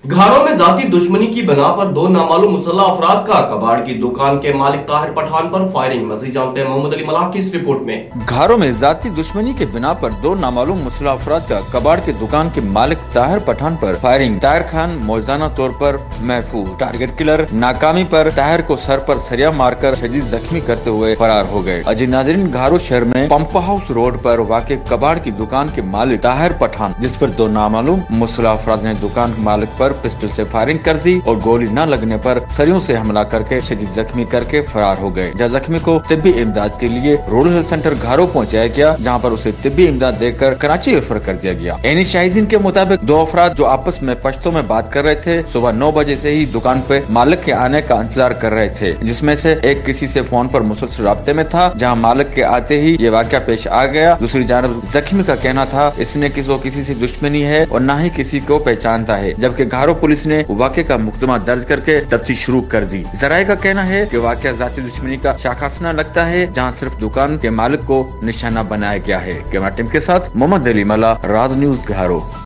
घारों में जाती दुश्मनी की बिना पर दो नामालूम मुसल्लह अफराद का कबाड़ की दुकान के मालिक ताहिर पठान पर फायरिंग। मजीद जानते हैं मोहम्मद अली मलाह की इस रिपोर्ट में। घारों में जाती दुश्मनी के बिना पर दो नामालूम मुसल्लह अफराद का कबाड़ की दुकान के मालिक ताहिर पठान पर फायरिंग। ताहिर खान मौजाना तौर पर महफूज। टारगेट किलर नाकामी पर ताहिर को सर पर सरिया मारकर शदीद जख्मी करते हुए फरार हो गए। अजी नाजरीन, घारो शहर में पंप हाउस रोड पर वाक़े कबाड़ की दुकान के मालिक ताहिर पठान, जिस पर दो नामालूम मुसल्लह अफराद ने दुकान के मालिक पर पिस्टल से फायरिंग कर दी और गोली न लगने पर सरियों से हमला करके शदीद जख्मी करके फरार हो गए। जहाँ जख्मी को तिब्बी इमदाद के लिए रूरल हेल्थ सेंटर घारो पहुंचाया गया, जहां पर उसे तिब्बी इमदाद देकर कराची रेफर कर दिया गया। एनी शाहिदीन के मुताबिक दो अफराद जो आपस में पश्तो में बात कर रहे थे, सुबह 9 बजे से ही दुकान पे मालिक के आने का इंतजार कर रहे थे, जिसमें से एक किसी से फोन पर मुसलसल राब्ते में था। जहाँ मालिक के आते ही ये वाक़या पेश आ गया। दूसरी जानब जख्मी का कहना था इसने किसी से दुश्मनी है और न ही किसी को पहचानता है, जबकि घारो पुलिस ने वाक़े का मुकदमा दर्ज करके तफ्तीश शुरू कर दी। जराये का कहना है कि वाक़या जाती दुश्मनी का शाखासना लगता है, जहां सिर्फ दुकान के मालिक को निशाना बनाया गया है। कैमरा टीम के साथ मोहम्मद अली मलाह, राज न्यूज़ घारो।